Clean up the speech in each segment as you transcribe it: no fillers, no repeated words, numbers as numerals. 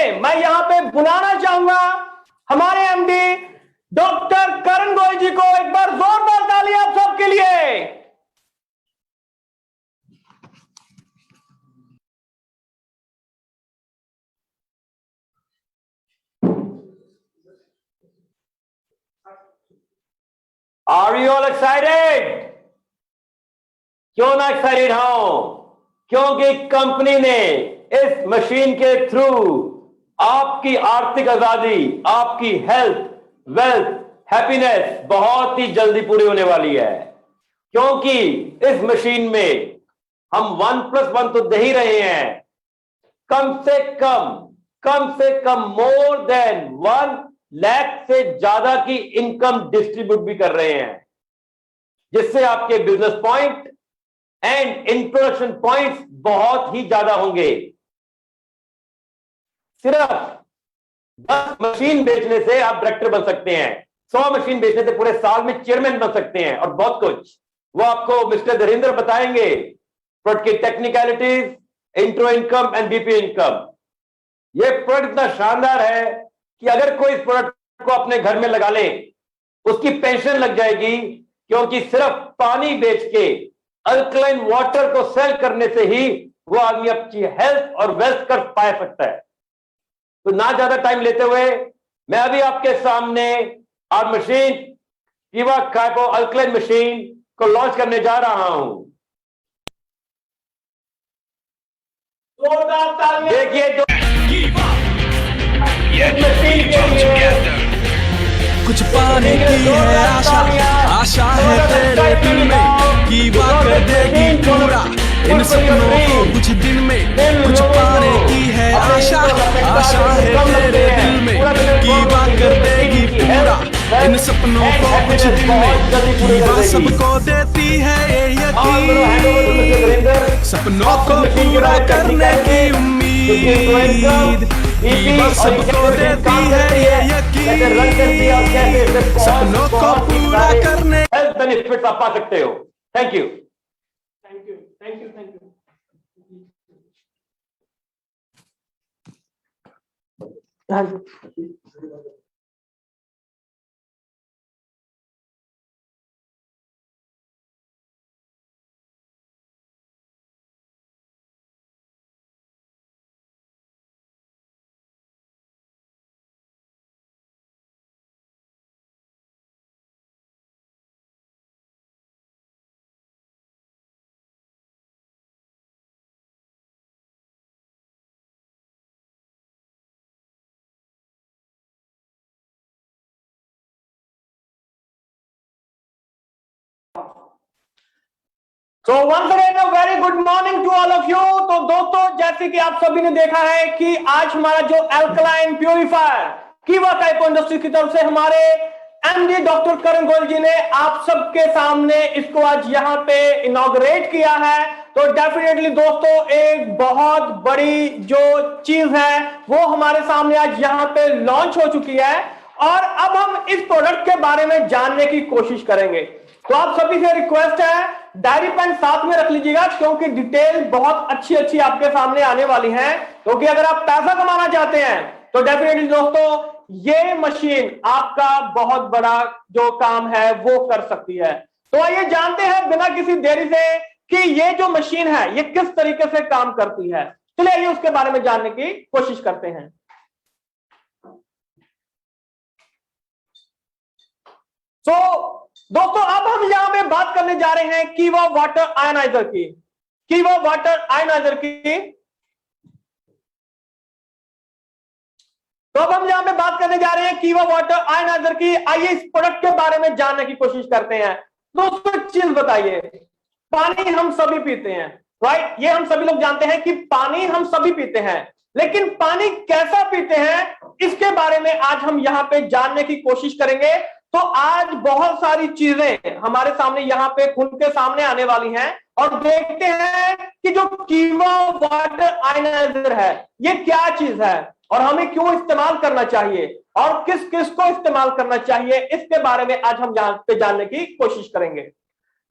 में मैं यहां पे बुलाना चाहूंगा हमारे एमडी डॉक्टर करण गोयल जी को। एक बार जोरदार ताली आप सबके लिए। Are you all excited? क्यों ना एक्साइटेड हो? क्योंकि कंपनी ने इस मशीन के थ्रू आपकी आर्थिक आजादी, आपकी हेल्थ, वेल्थ, हैप्पीनेस बहुत ही जल्दी पूरी होने वाली है। क्योंकि इस मशीन में हम 1+1 तो दे ही रहे हैं, कम से कम मोर देन 1 लाख से ज्यादा की इनकम डिस्ट्रीब्यूट भी कर रहे हैं, जिससे आपके business point and introduction points बहुत ही ज्यादा होंगे। सिर्फ 10 मशीन बेचने से आप डायरेक्टर बन सकते हैं, 100 मशीन बेचने से पूरे साल में चेयरमैन बन सकते हैं, और बहुत कुछ वो आपको मिस्टर धीरेन्द्र बताएंगे। प्रोडक्ट की technicalities, intro income and BP income. ये प्रोडक्ट इतना शानदार है कि अगर कोई इस प्रोडक्ट को अपने घर में लगा ले, उसकी पेंशन लग जाएगी। क्योंकि सिर्फ पानी बेच के, अल्कलाइन वाटर को सेल करने से ही वो आदमी अपनी हेल्थ और वेल्थ कर पा सकता है। तो ना ज्यादा टाइम लेते हुए मैं अभी आपके सामने और मशीन कीवा काइपो अल्कलाइन मशीन को लॉन्च करने जा रहा हूं। देखिए जो मशीन के लिए कुछ पाने की है आशा, आशा है तेरे दिल में, कीवा कर देगी पूरा इन सपनों को कुछ दिन में। कुछ पाने की है आशा, आशा है तेरे दिल में, कीवा कर देगी पूरा इन सपनों को कुछ दिन में। कीवा सबको देती है ये यकीन, सपनों को पूरा करने की उम्मीद। कीवा सबको देती है ये यकीन, सपनों को पूरा करने। हेल्थ बेनिफिट्स आप पा सकते हो। Thank you, thank you, thank you, thank you. So once again a very good morning to all of you। तो दोस्तों, जैसे कि आप सभी ने देखा है कि आज हमारा जो अल्कलाइन प्यूरिफायर कीवा काइपो इंडस्ट्री की तरफ से हमारे एमडी डॉक्टर करण गोयल जी ने आप सबके सामने इसको आज यहाँ पे इनॉग्रेट किया है। तो डेफिनेटली दोस्तों, एक बहुत बड़ी जो चीज है वो हमारे सामने आज यहाँ पे लॉन्च हो चुकी है, और अब हम इस प्रोडक्ट के बारे में जानने की कोशिश करेंगे। तो आप सभी से रिक्वेस्ट है, डायरी पेन साथ में रख लीजिएगा, क्योंकि डिटेल बहुत अच्छी अच्छी आपके सामने आने वाली है। क्योंकि अगर आप पैसा कमाना चाहते हैं तो डेफिनेटली दोस्तों ये मशीन आपका बहुत बड़ा जो काम है वो कर सकती है। तो आइए जानते हैं बिना किसी देरी से कि ये जो मशीन है ये किस तरीके से काम करती है। चलिए आइए उसके बारे में जानने की कोशिश करते हैं। दोस्तों, अब हम यहां पे बात करने जा रहे हैं कीवा वाटर आयनाइजर की। कीवा वाटर आयनाइजर की तो अब हम यहां पे बात करने जा रहे हैं कीवा वाटर आयनाइजर की। आइए इस प्रोडक्ट के बारे में जानने की कोशिश करते हैं। दोस्तों, एक चीज बताइए, पानी हम सभी पीते हैं, राइट? ये हम सभी लोग जानते हैं कि पानी हम सभी पीते हैं, लेकिन पानी कैसा पीते हैं इसके बारे में आज हम यहाँ पे जानने की कोशिश करेंगे। तो आज बहुत सारी चीजें हमारे सामने यहाँ पे खुल के सामने आने वाली हैं, और देखते हैं कि जो कीवा वाटर आयनाइजर है ये क्या चीज है और हमें क्यों इस्तेमाल करना चाहिए और किस किस को इस्तेमाल करना चाहिए, इसके बारे में आज हम यहाँ पे जानने की कोशिश करेंगे।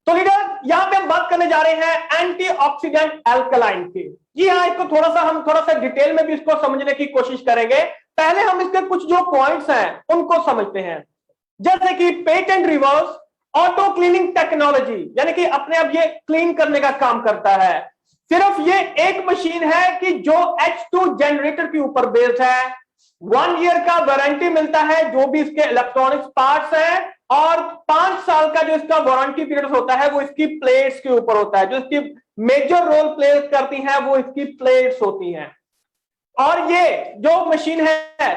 तो लीडर यहां पे हम बात करने जा रहे हैं एंटीऑक्सीडेंट एल्कलाइन की। जी हाँ, इसको हम थोड़ा सा डिटेल में भी इसको समझने की कोशिश करेंगे। पहले हम इसके कुछ जो पॉइंट्स हैं उनको समझते हैं, जैसे कि patent reverse auto cleaning technology, यानी कि अपने आप ये क्लीन करने का काम करता है। सिर्फ ये एक मशीन है कि जो H2 जनरेटर के ऊपर बेस्ड है। 1 ईयर का वारंटी मिलता है जो भी इसके इलेक्ट्रॉनिक्स पार्ट्स हैं, और 5 साल का जो इसका वारंटी पीरियड होता है वो इसकी प्लेट्स के ऊपर होता है। जो इसकी मेजर रोल प्ले करती हैं वो इसकी प्लेट्स होती हैं। और ये जो मशीन है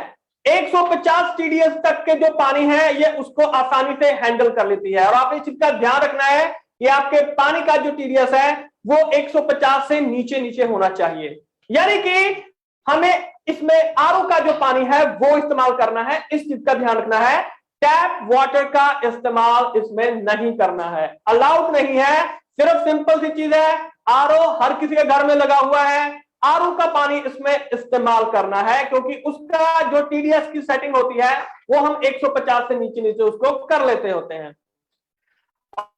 150 TDS तक के जो पानी है ये उसको आसानी से हैंडल कर लेती है। और आपने इस चीज का ध्यान रखना है कि आपके पानी का जो TDS है वो 150 से नीचे नीचे होना चाहिए, यानी कि हमें इसमें आरओ का जो पानी है वो इस्तेमाल करना है। इस चीज का ध्यान रखना है, टैप वाटर का इस्तेमाल इसमें नहीं करना है, अलाउड नहीं है। सिर्फ सिंपल सी चीज है, आरओ हर किसी के घर में लगा हुआ है, आरओ का पानी इसमें इस्तेमाल करना है, क्योंकि उसका जो TDS की सेटिंग होती है वो हम 150 से नीचे नीचे उसको कर लेते होते हैं।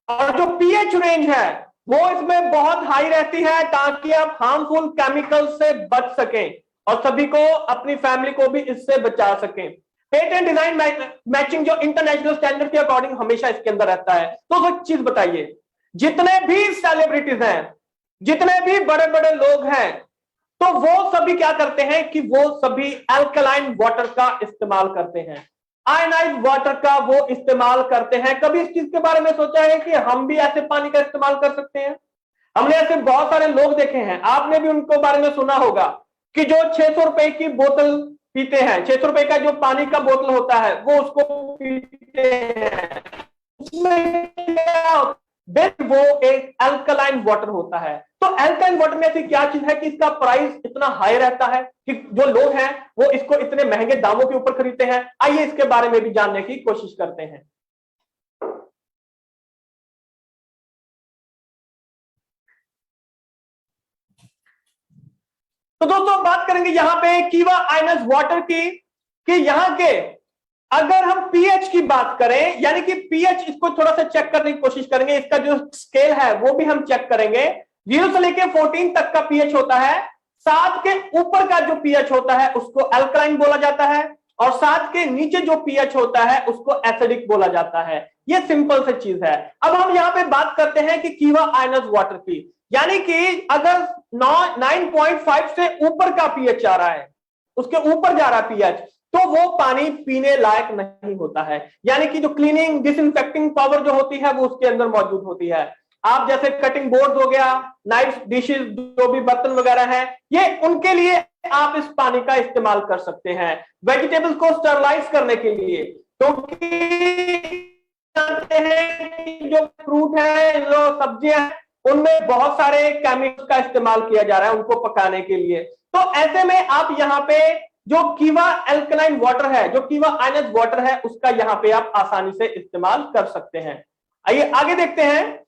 और जो पीएच रेंज है वो इसमें बहुत हाई रहती है, ताकि आप हार्मफुल केमिकल से बच सकें और सभी को, अपनी फैमिली को भी इससे बचा सकें। पेटेंट डिजाइन मैचिंग जो इंटरनेशनल स्टैंडर्ड के अकॉर्डिंग हमेशा इसके अंदर रहता है। तो एक चीज बताइए, जितने भी सेलिब्रिटीज हैं, जितने भी बड़े बड़े लोग हैं, तो वो सभी क्या करते हैं कि वो सभी अल्कलाइन वाटर का इस्तेमाल करते हैं, आयनाइज वाटर का वो इस्तेमाल करते हैं। कभी इस चीज के बारे में सोचा है कि हम भी ऐसे पानी का इस्तेमाल कर सकते हैं? हमने ऐसे बहुत सारे लोग देखे हैं, आपने भी उनको बारे में सुना होगा कि जो 600 रुपए की बोतल पीते हैं, 600 रुपए का जो पानी का बोतल होता है वो उसको पीते हैं। उसमें क्या, वो एक अल्कलाइन वाटर होता है। तो अल्कलाइन वाटर में ऐसी क्या चीज है कि इसका प्राइस इतना हाई रहता है कि जो लोग हैं वो इसको इतने महंगे दामों के ऊपर खरीदते हैं? आइए इसके बारे में भी जानने की कोशिश करते हैं। तो दोस्तों बात करेंगे यहां पे कीवा आयनस वाटर की, कि यहां के अगर हम पीएच की बात करें, यानी कि पीएच, इसको थोड़ा सा चेक करने की कोशिश करेंगे। इसका जो स्केल है वो भी हम चेक करेंगे। 0 से लेके 14 तक का पीएच होता है। 7 के ऊपर का जो पीएच होता है उसको अल्कलाइन बोला जाता है, और 7 के नीचे जो पीएच होता है उसको एसिडिक बोला जाता है। ये सिंपल सी चीज है। अब हम यहां पे बात करते हैं कि कीवा आयनस वाटर की, यानी कि अगर 9.5 से ऊपर का पीएच आ रहा है, उसके ऊपर जा रहा है पीएच, तो वो पानी पीने लायक नहीं होता है। यानी कि जो क्लीनिंग डिसइंफेक्टिंग पावर जो होती है वो उसके अंदर मौजूद होती है। आप जैसे कटिंग बोर्ड हो गया, नाइफ, डिशेस, जो भी बर्तन वगैरह हैं, ये उनके लिए आप इस पानी का इस्तेमाल कर सकते हैं। वेजिटेबल्स को स्टरलाइज करने के लिए, क्योंकि जानते हैं जो फ्रूट है, जो सब्जियां हैं, उनमें बहुत सारे केमिकल्स का इस्तेमाल किया जा रहा है उनको पकाने के लिए। तो ऐसे में आप यहाँ पे जो कीवा अल्कलाइन वाटर है, जो कीवा आयनस वाटर है, उसका यहां पे आप आसानी से इस्तेमाल कर सकते हैं। आइए आगे देखते हैं।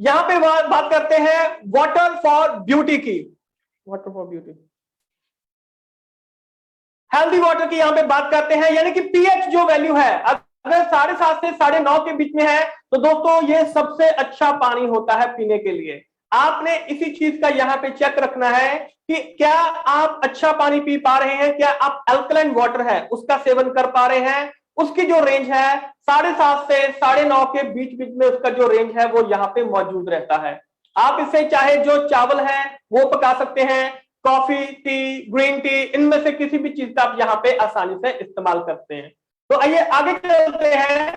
यहां पे बात करते हैं वाटर फॉर ब्यूटी की, water for beauty, healthy water की यहां पे बात करते हैं। यानी कि पीएच जो वैल्यू है अगर 7.5 से 9.5 के बीच में है, तो दोस्तों ये सबसे अच्छा पानी होता है पीने के लिए। आपने इसी चीज का यहां पे चेक रखना है कि क्या आप अच्छा पानी पी पा रहे हैं, क्या आप अल्कलाइन वाटर है उसका सेवन कर पा रहे हैं। उसकी जो रेंज है 7.5 से 9.5 के बीच बीच में उसका जो रेंज है वो यहाँ पे मौजूद रहता है। आप इससे चाहे जो चावल है वो पका सकते हैं, कॉफी, टी, ग्रीन टी, इनमें से किसी भी चीज का आप यहाँ पे आसानी से इस्तेमाल करते हैं। तो आइए आगे चलते हैं।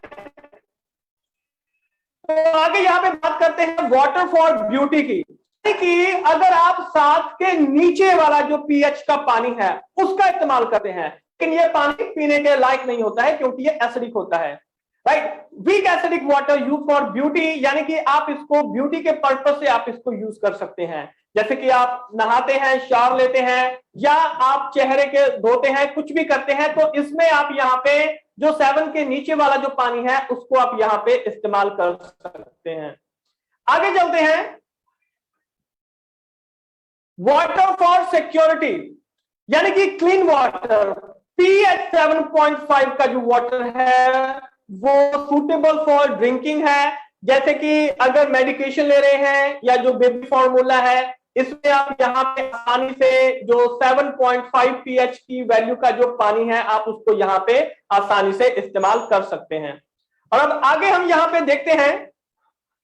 तो आगे यहाँ पे बात करते हैं वाटर फॉर ब्यूटी की, कि अगर आप 7 के नीचे वाला जो पीएच का पानी है उसका इस्तेमाल करते हैं, लेकिन ये पानी पीने के लायक नहीं होता है क्योंकि ये एसिडिक होता है। Right, weak acidic water use for beauty, यानी कि आप इसको ब्यूटी के पर्पज से आप इसको यूज कर सकते हैं। जैसे कि आप नहाते हैं, शावर लेते हैं, या आप चेहरे के धोते हैं, कुछ भी करते हैं, तो इसमें आप यहाँ पे जो 7 के नीचे वाला जो पानी है उसको आप यहाँ पे इस्तेमाल कर सकते हैं। आगे चलते हैं, वाटर फॉर सिक्योरिटी, यानी कि क्लीन वाटर, पीएच 7.5 का जो वाटर है वो सूटेबल फॉर ड्रिंकिंग है। जैसे कि अगर मेडिकेशन ले रहे हैं या जो बेबी फॉर्मूला है, इसमें आप यहाँ पे आसानी से जो 7.5 pH की वैल्यू का जो पानी है, आप उसको यहाँ पे आसानी से इस्तेमाल कर सकते हैं। और अब आगे हम यहाँ पे देखते हैं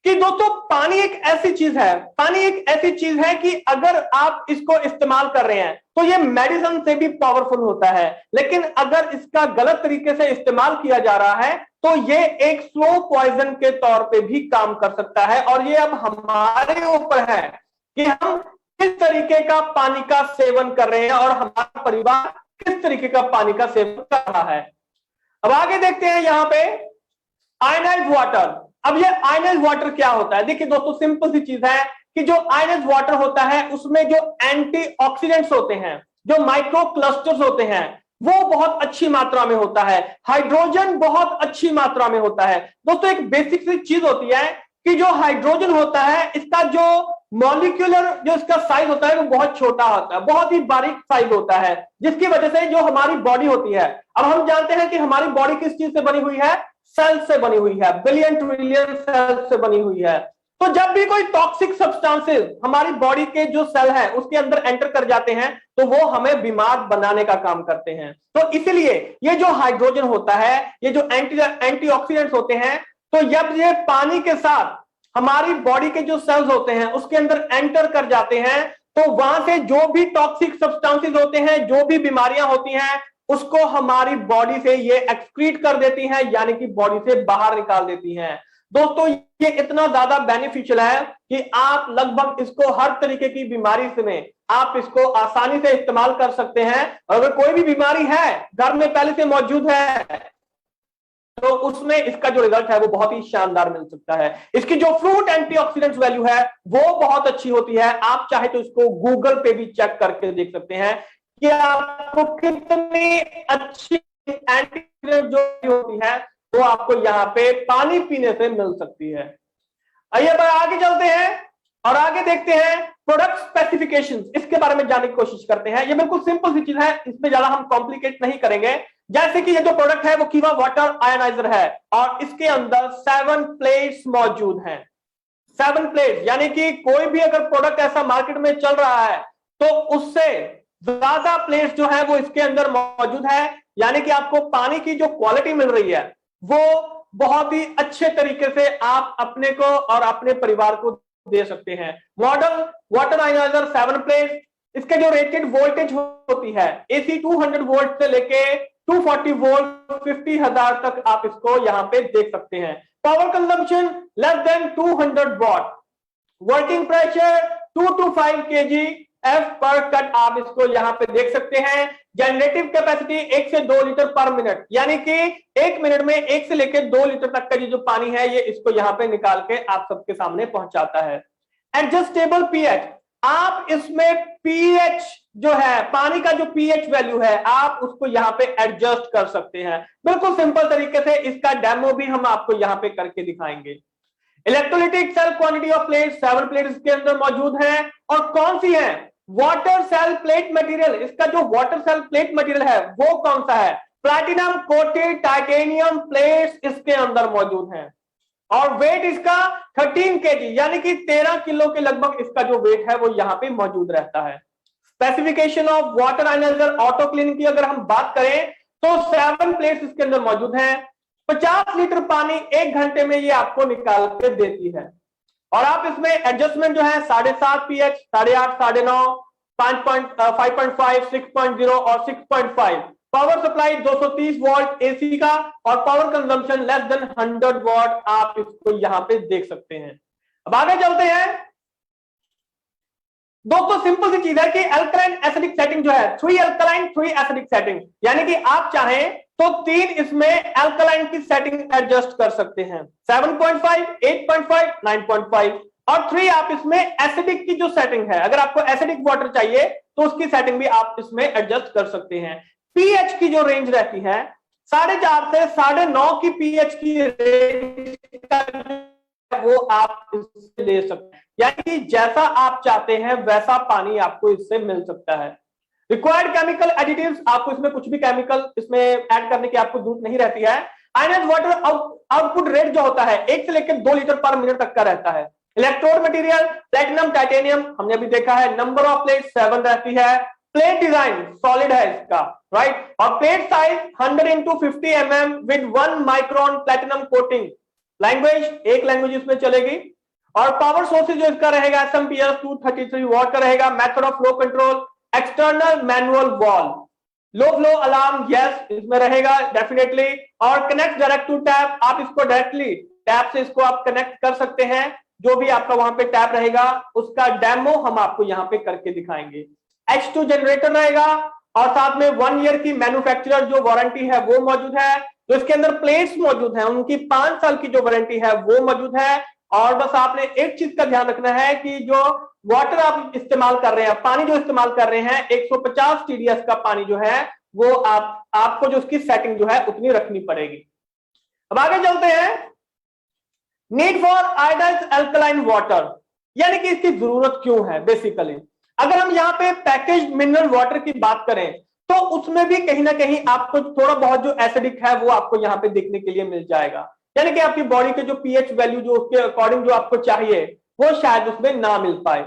कि दोस्तों पानी एक ऐसी चीज है, पानी एक ऐसी चीज है कि अगर आप इसको इस्तेमाल कर रहे हैं तो ये मेडिसिन से भी पावरफुल होता है, लेकिन अगर इसका गलत तरीके से इस्तेमाल किया जा रहा है तो ये एक स्लो पॉइजन के तौर पे भी काम कर सकता है। और ये अब हमारे ऊपर है कि हम किस तरीके का पानी का सेवन कर रहे हैं और हमारा परिवार किस तरीके का पानी का सेवन कर रहा है। अब आगे देखते हैं यहाँ पे आयनाइज्ड वाटर। अब ये आयनाइज्ड वाटर क्या होता है? देखिए दोस्तों, सिंपल सी चीज है कि जो आयनाइज्ड वाटर होता है उसमें जो एंटीऑक्सीडेंट्स होते हैं, जो माइक्रो क्लस्टर्स होते हैं, वो बहुत अच्छी मात्रा में होता है। हाइड्रोजन बहुत अच्छी मात्रा में होता है। दोस्तों एक बेसिक सी चीज होती है कि जो हाइड्रोजन होता है, इसका जो मॉलिक्यूलर जो इसका साइज होता है वो बहुत छोटा होता है, बहुत ही बारीक साइज होता है, जिसकी वजह से जो हमारी बॉडी होती है, अब हम जानते हैं कि हमारी बॉडी किस चीज से बनी हुई है? सेल से बनी हुई है, बिलियन ट्रिलियन सेल से बनी हुई है। तो जब भी कोई टॉक्सिक सब्सटेंसेस हमारी बॉडी के जो सेल है उसके अंदर एंटर कर जाते हैं तो वो हमें बीमार बनाने का काम करते हैं। तो इसलिए ये जो हाइड्रोजन होता है, ये जो एंटीऑक्सीडेंट्स होते हैं, तो जब ये पानी के साथ हमारी बॉडी के जो सेल्स होते हैं उसके अंदर एंटर कर जाते हैं तो वहां से जो भी टॉक्सिक सब्सटेंसेस होते हैं, जो भी बीमारियां होती हैं, उसको हमारी बॉडी से ये एक्सक्रीट कर देती हैं, यानी कि बॉडी से बाहर निकाल देती हैं। दोस्तों ये इतना ज्यादा बेनिफिशियल है कि आप लगभग इसको हर तरीके की बीमारी में आप इसको आसानी से इस्तेमाल कर सकते हैं। अगर कोई भी बीमारी है घर में पहले से मौजूद है तो उसमें इसका जो रिजल्ट है वो बहुत ही शानदार मिल सकता है। इसकी जो फ्रूट एंटीऑक्सीडेंट्स वैल्यू है वो बहुत अच्छी होती है। आप चाहे तो इसको गूगल पे भी चेक करके देख सकते हैं कि आपको कितनी अच्छी एंटीऑक्सीडेंट जो होती है वो आपको यहाँ पे पानी पीने से मिल सकती है। आइए अब आगे चलते हैं और आगे देखते हैं प्रोडक्ट स्पेसिफिकेशंस, इसके बारे में जानने की कोशिश करते हैं। ये बिल्कुल सिंपल सी चीज है, इसमें ज्यादा हम कॉम्प्लिकेट नहीं करेंगे। जैसे कि ये जो प्रोडक्ट है वो किवा वाटर आयनाइजर है और इसके अंदर 7 प्लेट्स मौजूद हैं। 7 प्लेट्स यानी कि कोई भी अगर प्रोडक्ट ऐसा मार्केट में चल रहा है तो उससे ज्यादा प्लेट्स जो है वो इसके अंदर मौजूद है, यानी कि आपको पानी की जो क्वालिटी मिल रही है वो बहुत ही अच्छे तरीके से आप अपने को और अपने परिवार को दे सकते हैं। मॉडल वाटर आयनाइजर 7 प्लेट्स, इसके जो रेटेड वोल्टेज होती है AC 200 वोल्ट से लेके 240 वोल्ट 50,000 तक आप इसको यहां पे देख सकते हैं। Power consumption less than 200 what, working pressure 2 to 5 kg F पर कट आप इसको यहां पे देख सकते हैं। जनरेटिव कैपेसिटी 1 से 2 लीटर पर मिनट, यानी कि 1 मिनट में 1 से लेकर 2 लीटर तक का ये जो पानी है ये इसको यहां पे निकाल के आप सबके सामने पहुंचाता है। एडजस्टेबल पीएच, आप इसमें पीएच जो है, पानी का जो पीएच वैल्यू है आप उसको यहां पे एडजस्ट कर सकते हैं। बिल्कुल सिंपल तरीके से इसका डेमो भी हम आपको यहां पे करके दिखाएंगे। Electrolytic cell quantity of plate 7 plate इसके अंदर मौजूद है। और कौन सी है? Water cell plate material. इसका जो वाटर सेल प्लेट मटेरियल है वो कौन सा है? प्लैटिनम कोटेड टाइटेनियम प्लेट्स इसके अंदर मौजूद हैं और वेट इसका 13 kg यानी कि 13 किलो के लगभग इसका जो वेट है वो यहां पे मौजूद रहता है। Specification of water ionizer auto clean की अगर हम बात करें तो 7 प्लेट्स इसके अंदर मौजूद हैं। 50 लीटर पानी 1 घंटे में ये आपको निकाल के देती है। और आप इसमें एडजस्टमेंट जो है 7.5 pH, 8.5, 9.5, 5.5, 6.0 और 6.5। पावर सप्लाई 230 वोल्ट एसी का और power consumption less than 100 what आप इसको यहां पे देख सकते हैं। अब आगे चलते हैं। दोस्तों सिंपल सी चीज है कि अल्कलाइन एसिडिक सेटिंग जो है 3 अल्कलाइन 3 एसिडिक सेटिंग, यानी कि आप चाहें तो 3 इसमें अल्कलाइन की सेटिंग एडजस्ट कर सकते हैं। 7.5, 8.5, 9.5 और 3 आप इसमें एसिडिक की जो सेटिंग है, अगर आपको एसिडिक वाटर चाहिए तो उसकी सेटिंग भी आप इसमें एडजस्ट कर सकते हैं। पीएच की जो रेंज रहती है 4.5 से 9.5 की पीएच की रेंज वो आप इससे ले सकते हैं, यानी कि जैसा आप चाहते हैं वैसा पानी आपको इससे मिल सकता है। रिक्वायर्ड केमिकल एडिटिव्स, आपको इसमें कुछ भी केमिकल इसमें ऐड करने की आपको जरूरत नहीं रहती है। आयनाइज्ड वाटर आउटपुट रेट जो होता है 1 से लेकर 2 लीटर पर मिनट तक का रहता है। इलेक्ट्रोड मटेरियल प्लेटिनम टाइटेनियम हमने अभी देखा है। नंबर ऑफ प्लेट 7 रहती है। प्लेट डिजाइन सॉलिड है इसका, राइट। और plate size 100 into 50 mm with 1 micron platinum coating. Language एक लैंग्वेज इसमें चलेगी। और पावर सोर्सेज जो इसका रहेगा SMPS 233 वॉट का रहेगा। Method of flow control external manual valve. Low flow alarm yes इसमें रहेगा डेफिनेटली। और कनेक्ट डायरेक्ट टू टैप, आप इसको डायरेक्टली टैप से इसको आप कनेक्ट कर सकते हैं। जो भी आपका वहां पे टैप रहेगा उसका डेमो हम आपको यहाँ पे करके दिखाएंगे। H2 जनरेटर रहेगा और साथ में 1 ईयर की मैन्युफैक्चरर जो वारंटी है वो मौजूद है। तो इसके अंदर प्लेट्स मौजूद है, उनकी 5 साल की जो वारंटी है वो मौजूद है। और बस आपने एक चीज का ध्यान रखना है कि जो वाटर आप इस्तेमाल कर रहे हैं, पानी जो इस्तेमाल कर रहे हैं, 150 TDS का पानी जो है वो आपको जो उसकी सेटिंग जो है उतनी रखनी पड़ेगी। अब आगे चलते हैं। Need for iodised alkaline water, यानी कि इसकी जरूरत क्यों है। बेसिकली अगर हम यहाँ पे पैकेज मिनरल वाटर की बात करें तो उसमें भी कहीं ना कहीं आपको थोड़ा बहुत जो एसिडिक है वो आपको यहाँ पे देखने के लिए मिल जाएगा। यानी कि आपकी बॉडी के जो पीएच वैल्यू जो उसके अकॉर्डिंग जो आपको चाहिए वो शायद उसमें ना मिल पाए।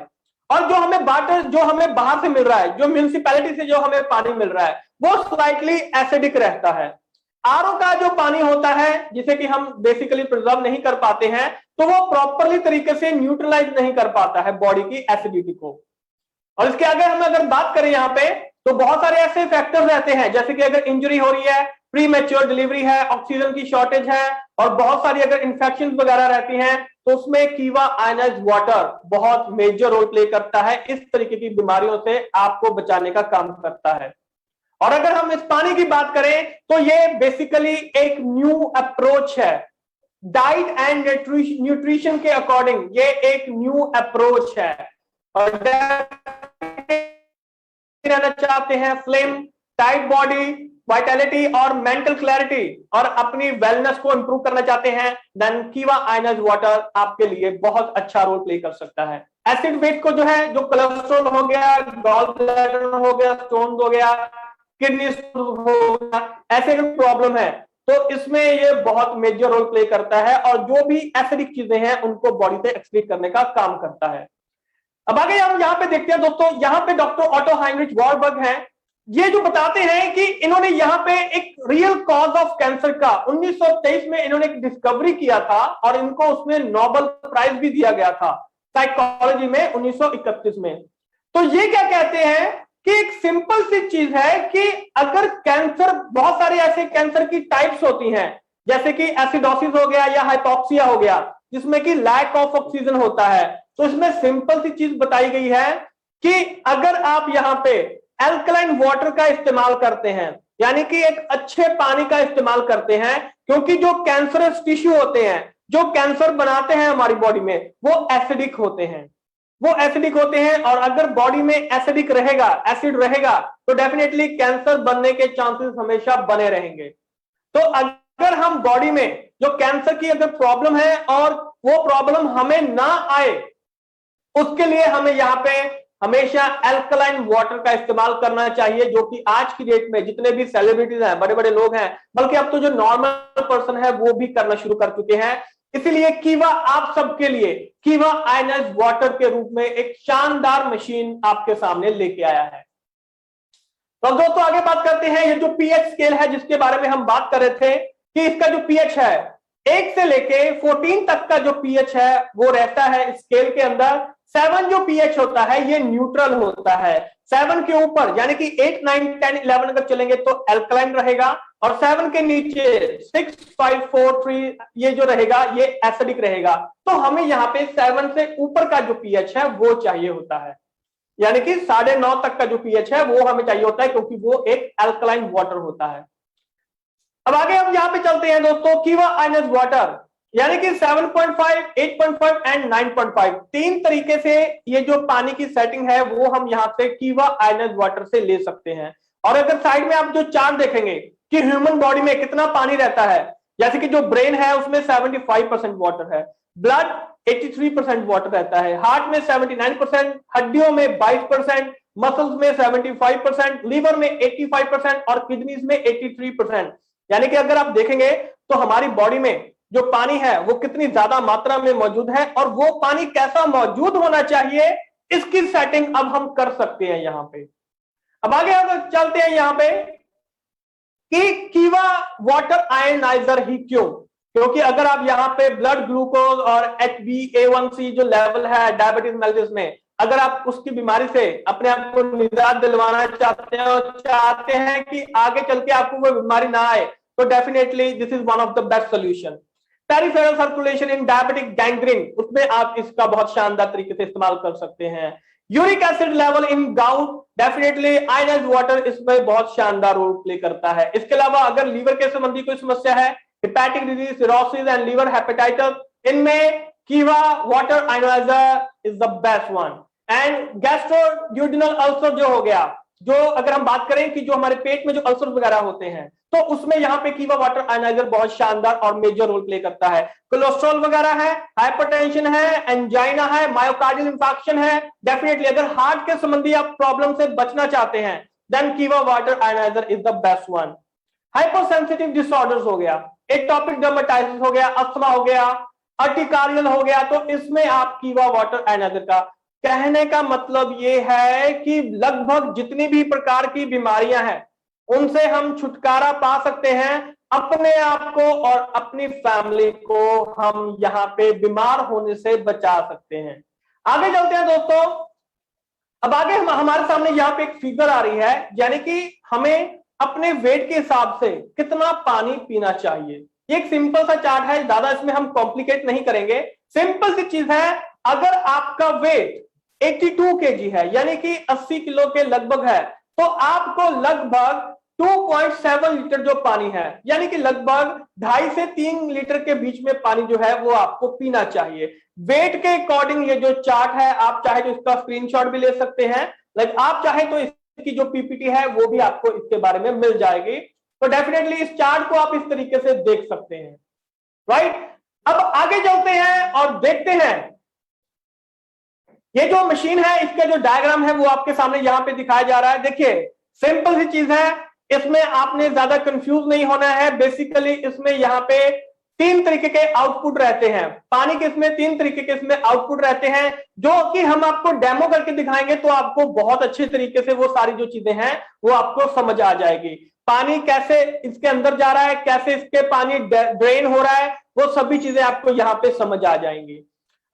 और जो हमें वाटर जो हमें बाहर से मिल रहा है, जो म्यूनिसिपैलिटी से जो हमें पानी मिल रहा है वो स्लाइटली एसिडिक रहता है। आरओ का जो पानी होता है जिसे कि हम बेसिकली प्रिजर्व नहीं कर पाते हैं तो वो प्रॉपरली तरीके से न्यूट्रलाइज नहीं कर पाता है बॉडी की एसिडिटी को। और इसके आगे हम अगर बात करें यहाँ पे तो बहुत सारे ऐसे फैक्टर्स रहते हैं जैसे कि अगर इंजरी हो रही है, प्री मैच्योर डिलीवरी है, ऑक्सीजन की शॉर्टेज है और बहुत सारी अगर इन्फेक्शन वगैरह रहती हैं तो उसमें कीवा आयनाइज्ड वाटर बहुत मेजर रोल प्ले करता है। इस तरीके की बीमारियों से आपको बचाने का काम करता है। और अगर हम इस पानी की बात करें तो ये बेसिकली एक न्यू अप्रोच है। डाइट एंड न्यूट्रिशन के अकॉर्डिंग ये एक न्यू अप्रोच है। और रहना चाहते हैं फ्लेम, टाइट बॉडी, वाइटैलिटी और मेंटल क्लैरिटी और अपनी वेलनेस को इंप्रूव करना चाहते हैं, देन कीवा आयनाइज्ड वाटर आपके लिए बहुत अच्छा रोल प्ले कर सकता है। एसिड वेट को जो है, जो कोलेस्ट्रॉल हो गया, गॉल ब्लैडर हो गया, स्टोन हो गया, किडनी हो गया, ऐसे जो प्रॉब्लम है तो इसमें ये बहुत मेजर रोल प्ले करता है और जो भी एसिडिक चीजें हैं उनको बॉडी से एक्सक्रीट करने का काम करता है। अब आगे हम यहाँ पे देखते हैं दोस्तों, यहाँ पे डॉक्टर ऑटो हाइनरिच वारबर्ग हैं। ये जो बताते हैं कि इन्होंने यहाँ पे एक रियल कॉज ऑफ कैंसर का 1923 में इन्होंने एक डिस्कवरी किया था और इनको उसमें नोबेल प्राइज भी दिया गया था साइकोलॉजी में 1931 में। तो ये क्या कहते हैं कि एक सिंपल सी चीज है कि अगर कैंसर, बहुत सारे ऐसे कैंसर की टाइप्स होती हैं जैसे कि एसिडोसिस हो गया या हाइपोक्सिया हो गया जिसमें कि लैक ऑफ ऑक्सीजन होता है। तो इसमें सिंपल सी चीज बताई गई है कि अगर आप यहाँ पे एल्कलाइन वाटर का इस्तेमाल करते हैं, यानी कि एक अच्छे पानी का इस्तेमाल करते हैं, क्योंकि जो कैंसरस टिश्यू होते हैं, जो कैंसर बनाते हैं हमारी बॉडी में, वो एसिडिक होते हैं, वो एसिडिक होते हैं। और अगर बॉडी में एसिडिक रहेगा, एसिड रहेगा तो डेफिनेटली कैंसर बनने के चांसेस हमेशा बने रहेंगे। तो अगर हम बॉडी में जो कैंसर की अगर प्रॉब्लम है और वो प्रॉब्लम हमें ना आए, उसके लिए हमें यहाँ पे हमेशा एल्कलाइन वाटर का इस्तेमाल करना चाहिए, जो कि आज की डेट में जितने भी सेलिब्रिटीज हैं, बड़े बड़े लोग हैं, बल्कि अब तो जो नॉर्मल पर्सन है वो भी करना शुरू कर चुके हैं। इसीलिए कीवा आप सबके लिए कीवा आयनाइज्ड वाटर के रूप में एक शानदार मशीन आपके सामने लेके आया है। तो अब दोस्तों आगे बात करते हैं, ये जो पीएच स्केल है जिसके बारे में हम बात कर रहे थे कि इसका जो पीएच है 1 से लेके 14 तक का जो पीएच है वो रहता है स्केल के अंदर। 7 जो पीएच होता है ये न्यूट्रल होता है। 7 के ऊपर यानी कि 8, 9, 10, 11 अगर चलेंगे तो एल्कलाइन रहेगा और 7 के नीचे 6, 5, 4, 3 ये जो रहेगा ये एसिडिक रहेगा। तो हमें यहाँ पे 7 से ऊपर का जो पीएच है वो चाहिए होता है, यानी कि 9.5 तक का जो पीएच है वो हमें चाहिए होता है, क्योंकि वो एक एल्कलाइन वाटर होता है। अब आगे हम यहाँ पे चलते हैं दोस्तों, कीवा आयनाइज्ड वाटर यानी कि 7.5, 8.5 एंड 9.5 तीन तरीके से ये जो पानी की सेटिंग है वो हम यहाँ से कीवा आयनाइज्ड वाटर से ले सकते हैं। और अगर साइड में आप जो चार्ट देखेंगे कि ह्यूमन बॉडी में कितना पानी रहता है, जैसे कि जो ब्रेन है उसमें 75% वाटर है, ब्लड 83% वाटर रहता है, हार्ट में 79%, हड्डियों में 22%, मसल्स में 75%, लीवर में 85% और किडनीज में 83%। यानी कि अगर आप देखेंगे तो हमारी बॉडी में जो पानी है वो कितनी ज्यादा मात्रा में मौजूद है और वो पानी कैसा मौजूद होना चाहिए, इसकी सेटिंग अब हम कर सकते हैं यहां पे। अब आगे अगर चलते हैं यहां पे कि कीवा वाटर आयनाइजर ही क्यों, क्योंकि अगर आप यहाँ पे ब्लड ग्लूकोज और HbA1c जो लेवल है डायबिटीज मेलिटस में, अगर आप उसकी बीमारी से अपने आप को निजात दिलवाना चाहते हैं और चाहते हैं कि आगे चल के आपको वो बीमारी ना आए, तो definitely this is one of the best solution. Peripheral circulation in diabetic gangrene, उसमें आप इसका बहुत शानदार तरीके से इस्तेमाल कर सकते हैं। Uric acid level in gout, definitely ionised water इसमें बहुत शानदार रोल प्ले करता है। इसके अलावा अगर लीवर के संबंधी कोई समस्या है, hepatic disease, cirrhosis and liver hepatitis, इनमें Kiva water ionizer is the best one. And gastroduodenal ulcer जो हो गया, जो अगर हम बात करें कि जो हमारे पेट में जो अल्सर वगैरह होते हैं, तो उसमें यहाँ पे कीवा वाटर आयनाइजर बहुत शानदार और मेजर रोल प्ले करता है। कोलेस्ट्रॉल वगैरह है, हाइपरटेंशन है, एंजाइना है, मायोकार्डियल इंफाक्शन है, डेफिनेटली अगर हार्ट के संबंधी आप प्रॉब्लम से बचना चाहते हैं, then Kiva water ionizer is the best one. Hypersensitive disorders हो गया, एटॉपिक डर्मेटाइटिस हो गया, अस्थमा हो गया, अर्टिकारियल हो गया, तो इसमें आप कीवा वाटर आयनाइजर का, कहने का मतलब ये है कि लगभग जितनी भी प्रकार की बीमारियां हैं उनसे हम छुटकारा पा सकते हैं, अपने आप को और अपनी फैमिली को हम यहाँ पे बीमार होने से बचा सकते हैं। आगे चलते हैं दोस्तों। अब आगे हमारे सामने यहाँ पे एक फिगर आ रही है, यानी कि हमें अपने वेट के हिसाब से कितना पानी पीना चाहिए। ये एक सिंपल सा चार्ट है, ज्यादा इसमें हम कॉम्प्लिकेट नहीं करेंगे। सिंपल सी चीज है, अगर आपका वेट 82 kg है, यानी कि 80 किलो के लगभग है, तो आपको लगभग 2.7 लीटर जो पानी है, यानी कि लगभग 2.5 से 3 लीटर के बीच में पानी जो है वो आपको पीना चाहिए। वेट के अकॉर्डिंग ये जो चार्ट है, आप चाहे तो इसका स्क्रीनशॉट भी ले सकते हैं, लाइक आप चाहे तो इसकी जो पीपीटी है वो भी आपको इसके बारे में मिल जाएगी। तो डेफिनेटली इस चार्ट को आप इस तरीके से देख सकते हैं, राइट। अब आगे चलते हैं और देखते हैं ये जो मशीन है, इसका जो डायग्राम है वो आपके सामने यहाँ पे दिखाया जा रहा है। देखिए सिंपल सी चीज है, इसमें आपने ज्यादा कंफ्यूज नहीं होना है। बेसिकली इसमें यहाँ पे 3 तरीके के आउटपुट रहते हैं, पानी के इसमें 3 तरीके के इसमें आउटपुट रहते हैं, जो कि हम आपको डेमो करके दिखाएंगे तो आपको बहुत अच्छे तरीके से वो सारी जो चीजें हैं वो आपको समझ आ जाएगी। पानी कैसे इसके अंदर जा रहा है, कैसे इसके पानी ड्रेन हो रहा है, वो सभी चीजें आपको यहाँ पे समझ आ जाएंगी।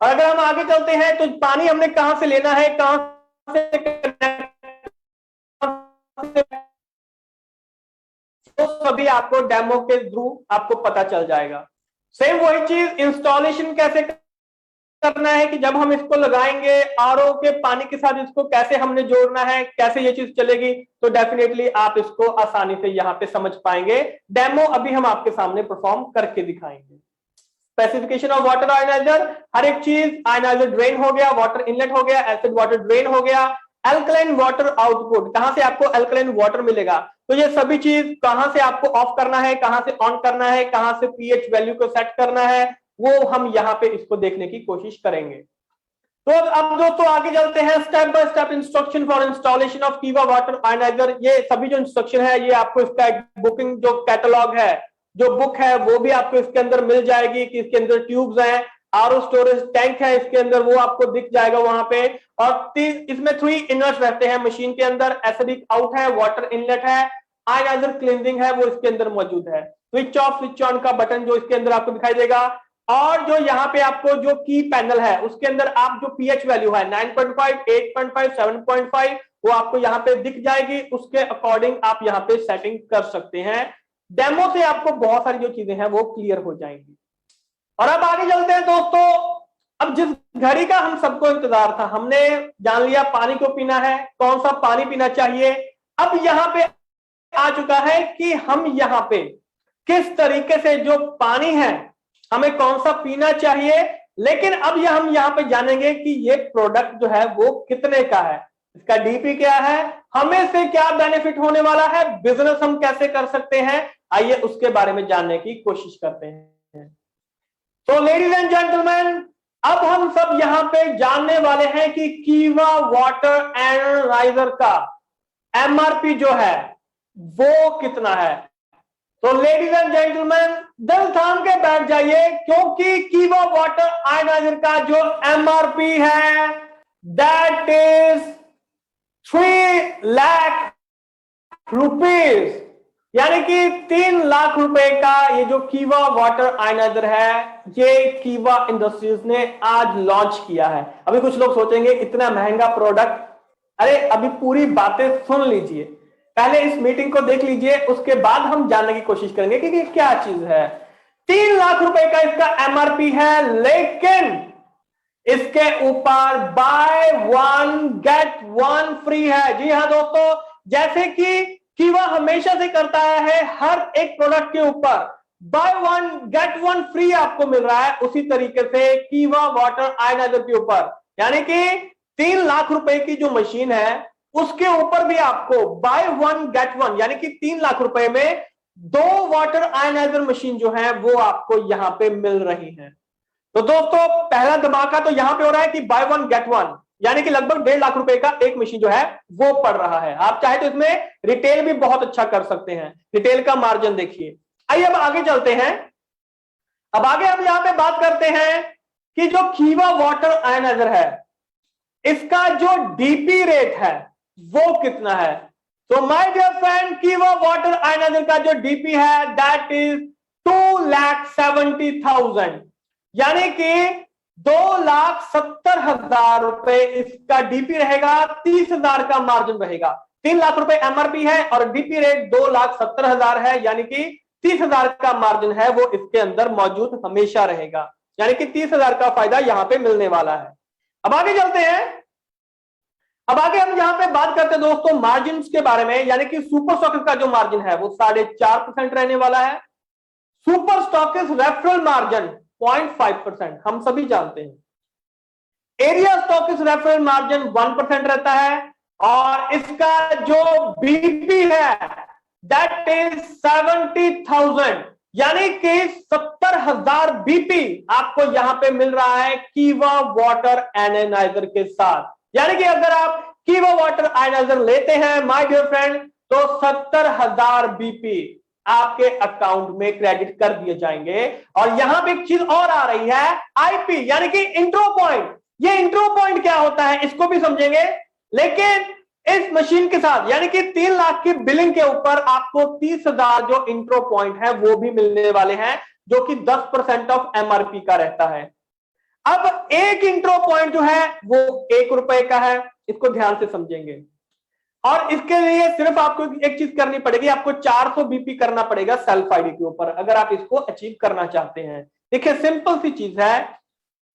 और अगर हम आगे चलते हैं तो पानी हमने कहां से लेना है, कहां से तो सभी आपको डेमो के थ्रू आपको पता चल जाएगा। सेम वही चीज इंस्टॉलेशन कैसे करना है कि जब हम इसको लगाएंगे आरओ के पानी के साथ इसको कैसे हमने जोड़ना है, कैसे ये चीज चलेगी, तो डेफिनेटली आप इसको आसानी से यहाँ पे समझ पाएंगे। डेमो अभी हम आपके सामने परफॉर्म करके दिखाएंगे। स्पेसिफिकेशन ऑफ वाटर आयनाइजर, हर एक चीज, आयनाइजर ड्रेन हो गया, वाटर इनलेट हो गया, एसिड वाटर ड्रेन हो गया, एल्कलाइन वाटर आउटपुट, कहां से आपको एल्कलाइन वाटर मिलेगा, तो ये सभी चीज कहां से आपको ऑफ करना है, कहां से ऑन करना है, कहां से पीएच वैल्यू को सेट करना है, वो हम यहाँ पे इसको देखने की कोशिश करेंगे। तो अब दोस्तों आगे चलते हैं, step by step instruction for installation of कीवा वाटर आयनाइजर। ये सभी जो इंस्ट्रक्शन है ये आपको इसका बुकिंग जो कैटलॉग है, जो बुक है, वो भी आपको इसके अंदर मिल जाएगी कि इसके अंदर ट्यूब्स हैं, आरओ स्टोरेज टैंक है इसके अंदर, वो आपको दिख जाएगा वहां पे। और इसमें 3 इनर्ट्स रहते हैं मशीन के अंदर, एसिडिक आउट है, वाटर इनलेट है, आयनाइजर क्लींजिंग है, वो इसके अंदर मौजूद है। स्विच ऑफ स्विच ऑन का बटन जो इसके अंदर आपको दिखाई देगा, और जो यहाँ पे आपको जो की पैनल है उसके अंदर आप जो पीएच वैल्यू है 9.5, 8.5, 7.5 वो आपको यहाँ पे दिख जाएगी। उसके अकॉर्डिंग आप यहाँ पे सेटिंग कर सकते हैं। डेमो से आपको बहुत सारी जो चीजें हैं वो क्लियर हो जाएंगी। और अब आगे चलते हैं दोस्तों। अब जिस घड़ी का हम सबको इंतजार था, हमने जान लिया पानी को पीना है, कौन सा पानी पीना चाहिए। अब यहाँ पे आ चुका है कि हम यहाँ पे किस तरीके से जो पानी है हमें कौन सा पीना चाहिए। लेकिन अब हम यहाँ पे जानेंगे कि ये प्रोडक्ट जो है वो कितने का है, इसका डीपी क्या है, हमें से क्या बेनिफिट होने वाला है, बिजनेस हम कैसे कर सकते हैं, आइए उसके बारे में जानने की कोशिश करते हैं। तो लेडीज एंड जेंटलमैन, अब हम सब यहाँ पे जानने वाले हैं कि कीवा वाटर एनालाइजर का एमआरपी जो है वो कितना है। तो लेडीज एंड जेंटलमैन, दिल थाम के बैठ जाइए, क्योंकि कीवा वाटर आयनाइजर का जो एमआरपी है दैट इज 3 लाख रुपीज, यानी कि 3 लाख रुपए का ये जो कीवा वाटर आयनाइजर है, ये कीवा इंडस्ट्रीज ने आज लॉन्च किया है। अभी कुछ लोग सोचेंगे इतना महंगा प्रोडक्ट, अरे अभी पूरी बातें सुन लीजिए, पहले इस मीटिंग को देख लीजिए, उसके बाद हम जानने की कोशिश करेंगे कि क्या चीज है। 3 लाख रुपए का इसका एमआरपी है, लेकिन इसके ऊपर by one get one free है। जी हाँ दोस्तों, जैसे कि कीवा हमेशा से करता है, हर एक प्रोडक्ट के ऊपर by one get one free आपको मिल रहा है, उसी तरीके से कीवा वाटर आयनाइजर के ऊपर, यानी कि 3 लाख रुपए की जो मशीन है उसके ऊपर भी आपको बाय वन गेट वन, यानी कि 3 लाख रुपए में 2 वाटर आयनाइजर मशीन जो है वो आपको यहां पे मिल रही है। तो दोस्तों, पहला धमाका तो यहां पे हो रहा है कि बाय वन गेट वन, यानी कि लगभग 1.5 लाख रुपए का एक मशीन जो है वो पड़ रहा है। आप चाहे तो इसमें रिटेल भी बहुत अच्छा कर सकते हैं, रिटेल का मार्जिन देखिए। आइए अब आगे चलते हैं। अब आगे हम यहां पे बात करते हैं कि जो कीवा वाटर आयनाइजर है, इसका जो डीपी रेट है वो कितना है। तो माय डियर फ्रेंड, कीवा वाटर आयनाइजर का जो डीपी है दैट इज 2,70,000, यानी कि 2,70,000 रुपए इसका डीपी रहेगा, 30,000 का मार्जिन रहेगा। 3 लाख रुपए एमआरपी है और डीपी रेट 2,70,000 है, यानी कि 30,000 का मार्जिन है वो इसके अंदर मौजूद हमेशा रहेगा, यानी कि 30,000 का फायदा यहां पे मिलने वाला है। अब आगे चलते हैं। अब आगे हम यहां पे बात करते हैं दोस्तों मार्जिन के बारे में, यानी कि सुपर स्टॉकिस्ट का जो मार्जिन है वो 4.5% रहने वाला है। सुपर स्टॉकिस्ट रेफरल मार्जिन 0.5%, हम सभी जानते हैं। एरिया स्टॉकिस्ट रेफरल मार्जिन 1% रहता है, और इसका जो बीपी है दैट इज 70,000, यानी कि 70,000 बीपी आपको यहां पे मिल रहा है कीवा वाटर आयनाइजर के साथ। यानी कि अगर आप कीवा वाटर आयनाइजर लेते हैं माय डियर फ्रेंड, तो 70,000 बीपी आपके अकाउंट में क्रेडिट कर दिए जाएंगे। और यहां पे एक चीज और आ रही है, आईपी, यानी कि इंट्रो पॉइंट। ये इंट्रो पॉइंट क्या होता है इसको भी समझेंगे, लेकिन इस मशीन के साथ, यानी कि 3 लाख की बिलिंग के ऊपर आपको 30,000 जो इंट्रो पॉइंट है वो भी मिलने वाले हैं, जो कि 10% ऑफ एमआरपी का रहता है। अब एक इंट्रो पॉइंट जो है वो 1 रुपए का है, इसको ध्यान से समझेंगे। और इसके लिए सिर्फ आपको एक चीज करनी पड़ेगी, आपको 400 बीपी करना पड़ेगा सेल्फ आईडी के ऊपर, अगर आप इसको अचीव करना चाहते हैं। देखिए सिंपल सी चीज है,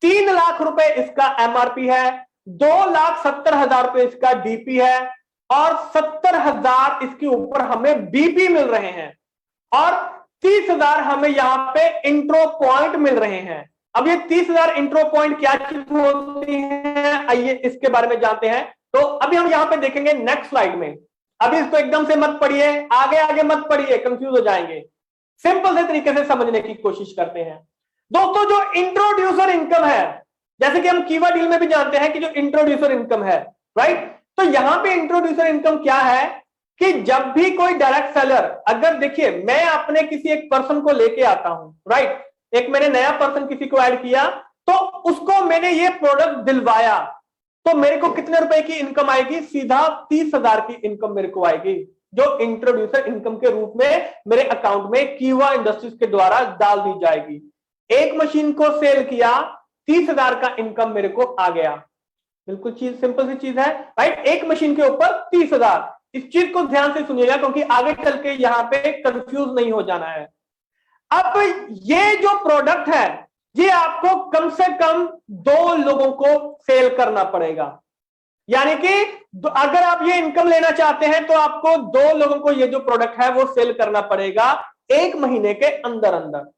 3 लाख रुपए इसका एमआरपी है, 2,70,000 रुपए इसका डीपी है, और 70,000 इसके ऊपर हमें बीपी मिल रहे हैं, और 30,000 हमें यहां पे इंट्रो पॉइंट मिल रहे हैं। अब ये 30,000 इंट्रो पॉइंट क्या चीज होती है, आइए इसके बारे में जानते हैं। तो अभी हम यहां पे देखेंगे नेक्स्ट स्लाइड में। अभी इसको एकदम से मत पढ़िए, आगे आगे मत पढ़िए, कंफ्यूज हो जाएंगे। सिंपल से तरीके से समझने की कोशिश करते हैं। दोस्तों, जो इंट्रोड्यूसर इनकम है, जैसे कि हम कीवा डील में भी जानते हैं कि जो इंट्रोड्यूसर इनकम है, राइट, तो यहां पे इंट्रोड्यूसर इनकम क्या है कि जब भी कोई डायरेक्ट सेलर, अगर देखिए मैं अपने किसी एक पर्सन को लेके आता हूं, राइट, एक मैंने नया पर्सन किसी को ऐड किया, तो उसको मैंने ये प्रोडक्ट दिलवाया, तो मेरे को कितने रुपए की इनकम आएगी, सीधा 30,000 की इनकम मेरे को आएगी, जो इंट्रोड्यूसर इनकम के रूप में मेरे अकाउंट में कीवा इंडस्ट्रीज के द्वारा डाल दी जाएगी। एक मशीन को सेल किया, 30,000 का इनकम मेरे को आ गया। बिल्कुल चीज सिंपल सी चीज है, राइट, एक मशीन के ऊपर 30,000। इस चीज को ध्यान से सुनिएगा, क्योंकि आगे चल के यहां पे कंफ्यूज नहीं हो जाना है। अब ये जो प्रोडक्ट है ये आपको कम से कम 2 लोगों को सेल करना पड़ेगा, यानी कि अगर आप ये इनकम लेना चाहते हैं तो आपको 2 लोगों को ये जो प्रोडक्ट है वो सेल करना पड़ेगा 1 महीने के अंदर अंदर।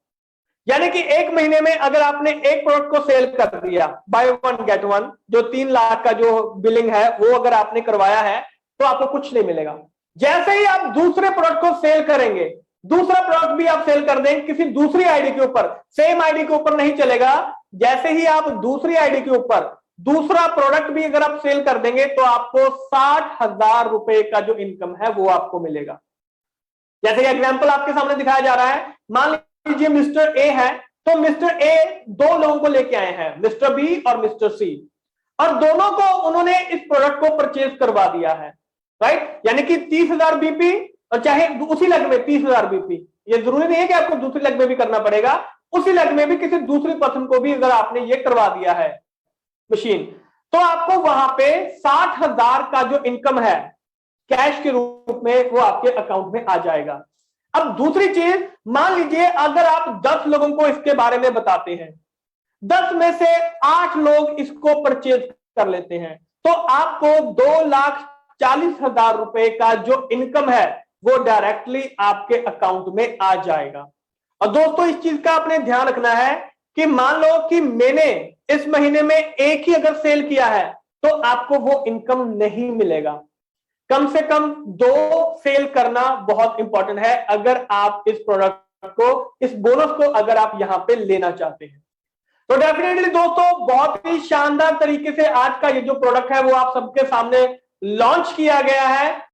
यानी कि 1 महीने में अगर आपने एक प्रोडक्ट को सेल कर दिया बाय वन गेट वन, जो 3 लाख का जो बिलिंग है वो अगर आपने करवाया है, तो आपको कुछ नहीं मिलेगा। जैसे ही आप दूसरे प्रोडक्ट को सेल करेंगे, दूसरा प्रोडक्ट भी आप सेल कर दें किसी दूसरी आईडी के ऊपर, सेम आईडी के ऊपर नहीं चलेगा, जैसे ही आप दूसरी आईडी के ऊपर दूसरा प्रोडक्ट भी अगर आप सेल कर देंगे, तो आपको 60,000 रुपए का जो इनकम है वो आपको मिलेगा। जैसे कि एग्जाम्पल आपके सामने दिखाया जा रहा है, मान लीजिए मिस्टर ए है, तो मिस्टर ए दो लोगों को लेके आए हैं, मिस्टर बी और मिस्टर सी, और दोनों को उन्होंने इस प्रोडक्ट को परचेज करवा दिया है, राइट। यानी कि 30,000 बीपी, और चाहे उसी लेग में 30,000 बीपी, ये जरूरी नहीं है कि आपको दूसरी लेग में भी करना पड़ेगा, उसी लेग में भी किसी दूसरे पर्सन को भी अगर आपने ये करवा दिया है मशीन, तो आपको वहां पे 60,000 का जो इनकम है कैश के रूप में वो आपके अकाउंट में आ जाएगा। अब दूसरी चीज, मान लीजिए अगर आप 10 लोगों को इसके बारे में बताते हैं, 10 में से 8 लोग इसको परचेज कर लेते हैं, तो आपको 2,40,000 रुपए का जो इनकम है वो डायरेक्टली आपके अकाउंट में आ जाएगा। और दोस्तों इस चीज का आपने ध्यान रखना है कि मान लो कि मैंने इस महीने में एक ही अगर सेल किया है तो आपको वो इनकम नहीं मिलेगा, कम से कम 2 सेल करना बहुत इंपॉर्टेंट है अगर आप इस प्रोडक्ट को, इस बोनस को अगर आप यहां पे लेना चाहते हैं। तो डेफिनेटली दोस्तों बहुत ही शानदार तरीके से आज का ये जो प्रोडक्ट है वो आप सबके सामने लॉन्च किया गया है।